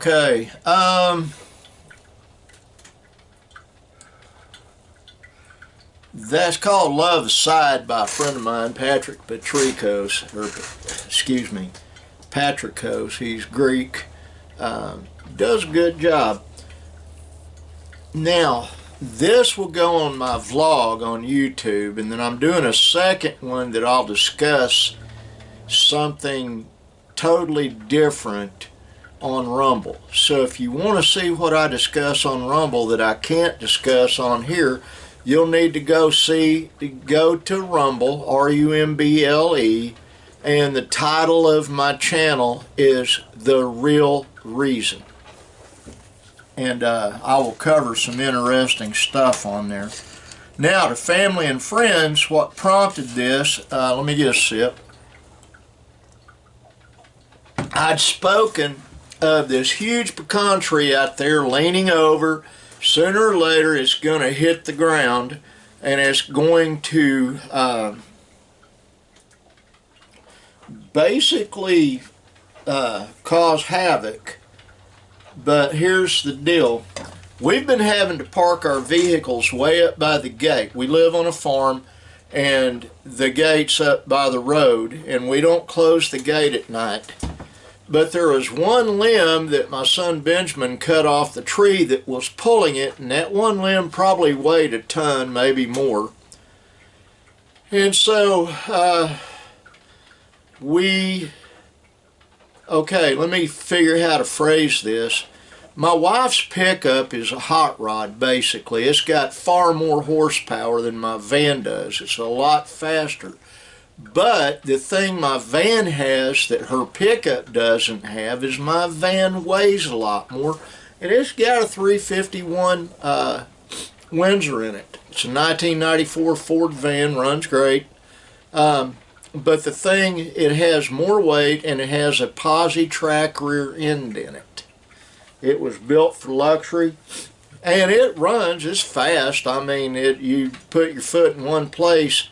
Okay. That's called Love Aside by a friend of mine, Patrick Patrikos, or excuse me, Patrikos. He's Greek. Does a good job. Now, this will go on my vlog on YouTube, and then I'm doing a second one that I'll discuss something totally different on Rumble. So if you want to see what I discuss on Rumble that I can't discuss on here, you'll need to go to Rumble, R-U-M-B-L-E, and the title of my channel is The Real Reason. And I will cover some interesting stuff on there. Now, to family and friends, what prompted this, let me get a sip. I'd spoken of this huge pecan tree out there leaning over. Sooner or later it's going to hit the ground, and it's going to basically cause havoc. But here's the deal. We've been having to park our vehicles way up by the gate. We live on a farm, and the gate's up by the road, and we don't close the gate at night. But there was one limb that my son Benjamin cut off the tree that was pulling it, and that one limb probably weighed a ton, maybe more. And so okay, let me figure how to phrase this. My wife's pickup is a hot rod, basically. It's got far more horsepower than my van does. It's a lot faster. But the thing my van has that her pickup doesn't have is my van weighs a lot more, and it's got a 351 Windsor in it. It's a 1994 Ford van, runs great. But the thing, it has more weight, and it has a posi-track rear end in it. It was built for luxury, and it runs. It's fast. I mean, you put your foot in one place,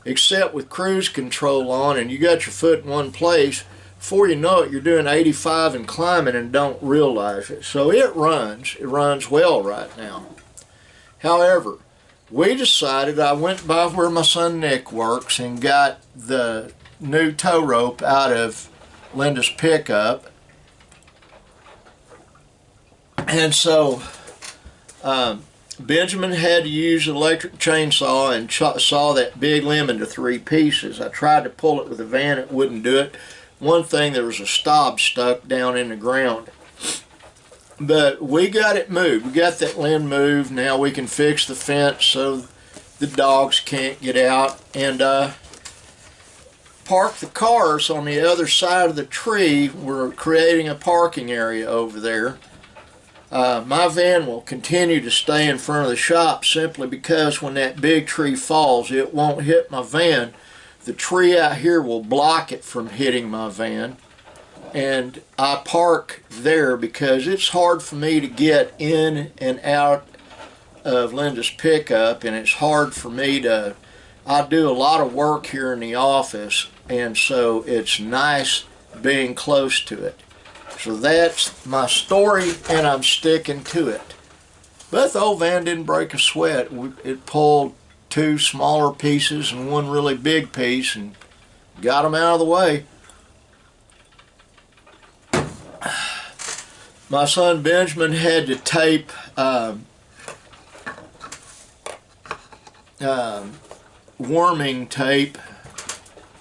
except with cruise control on, and you got your foot in one place, before you know it, you're doing 85 and climbing and don't realize it. So it runs well right now. However, we decided, I went by where my son Nick works and got the new tow rope out of Linda's pickup. And so Benjamin had to use an electric chainsaw and saw that big limb into 3 pieces. I tried to pull it with a van, it wouldn't do it. One thing, there was a stop stuck down in the ground. But we got it moved. We got that limb moved. Now we can fix the fence so the dogs can't get out, and park the cars on the other side of the tree. We're creating a parking area over there. My van will continue to stay in front of the shop simply because when that big tree falls, it won't hit my van. The tree out here will block it from hitting my van. And I park there because it's hard for me to get in and out of Linda's pickup, and it's hard for me to, I do a lot of work here in the office, and so it's nice being close to it. So that's my story, and I'm sticking to it. But the old van didn't break a sweat. It pulled 2 smaller pieces and 1 really big piece and got them out of the way. My son Benjamin had to tape warming tape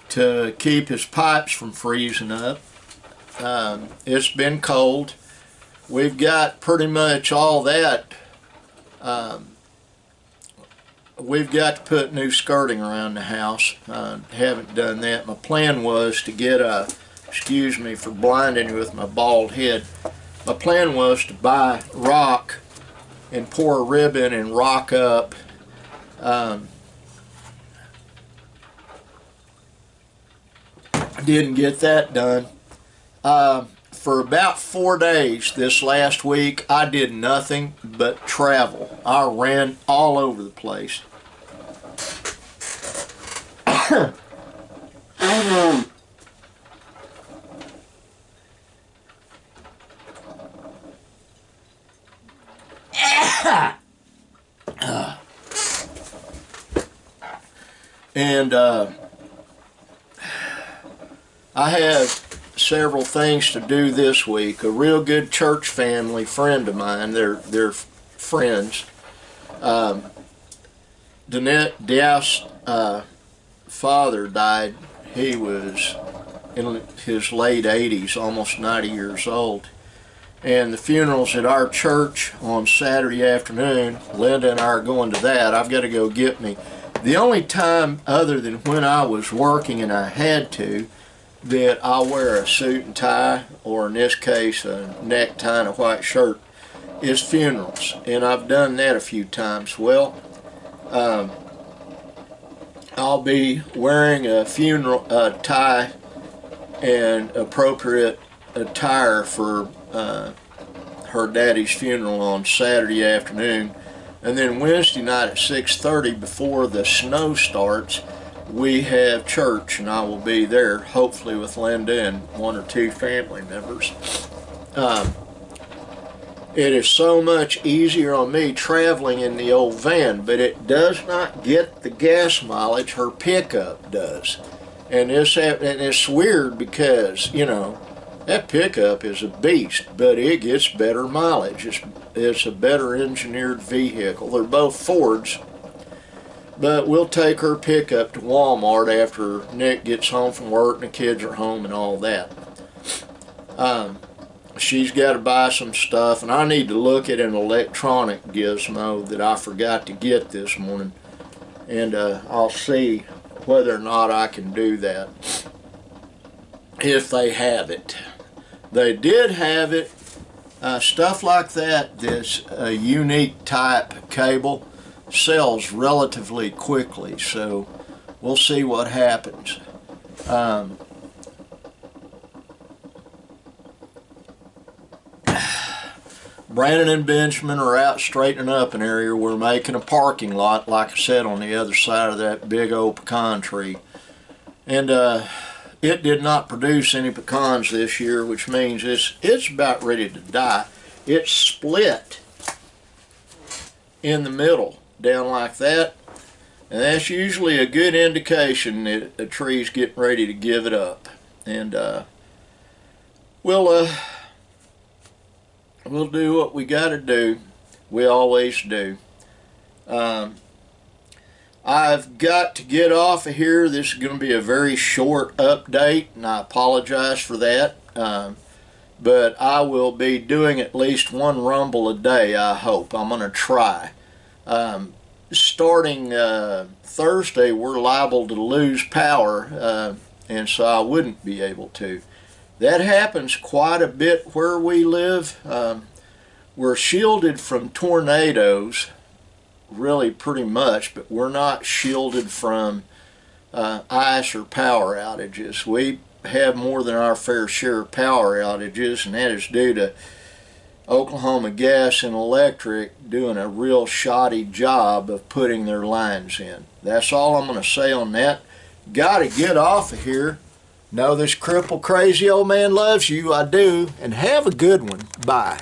to keep his pipes from freezing up. It's been cold. We've got pretty much all that. We've got to put new skirting around the house. Haven't done that. My plan was to get a, excuse me for blinding you with my bald head. My plan was to buy rock and pour a ribbon and rock up didn't get that done. For about 4 days this last week, I did nothing but travel. I ran all over the place. And I have several things to do this week. A real good church family friend of mine, they're friends. Danette Dow's father died. He was in his late 80s, almost 90 years old. And the funeral's at our church on Saturday afternoon. Linda and I are going to that. I've got to go get me. The only time other than when I was working and I had to, that I'll wear a suit and tie, or in this case a necktie and a white shirt, is funerals. And I've done that a few times. Well, I'll be wearing a funeral tie and appropriate attire for her daddy's funeral on Saturday afternoon, and then Wednesday night at 6:30 before the snow starts, we have church, and I will be there, hopefully with Linda and one or two family members. It is so much easier on me traveling in the old van, but it does not get the gas mileage her pickup does. And it's weird because, you know, that pickup is a beast, but it gets better mileage. It's a better engineered vehicle. They're both Fords, but we'll take her pickup to Walmart after Nick gets home from work and the kids are home and all that. She's got to buy some stuff, and I need to look at an electronic gizmo that I forgot to get this morning, and I'll see whether or not I can do that, if they have it. They did have it. Stuff like that, this unique type cable, sells relatively quickly, so we'll see what happens. Brandon and Benjamin are out straightening up an area. We're making a parking lot, like I said, on the other side of that big old pecan tree. And it did not produce any pecans this year, which means it's about ready to die. It's split in the middle, down like that. And that's usually a good indication that a tree's getting ready to give it up. And we'll do what we got to do. We always do. I've got to get off of here. This is going to be a very short update, and I apologize for that. But I will be doing at least one rumble a day, I hope. I'm going to try. Starting Thursday, we're liable to lose power, and so I wouldn't be able to. That happens quite a bit where we live. We're shielded from tornadoes, really pretty much, but we're not shielded from ice or power outages. We have more than our fair share of power outages, and that is due to Oklahoma Gas and Electric doing a real shoddy job of putting their lines in. That's all I'm going to say on that. Got to get off of here. Know this crippled crazy old man loves you. I do. And have a good one. Bye.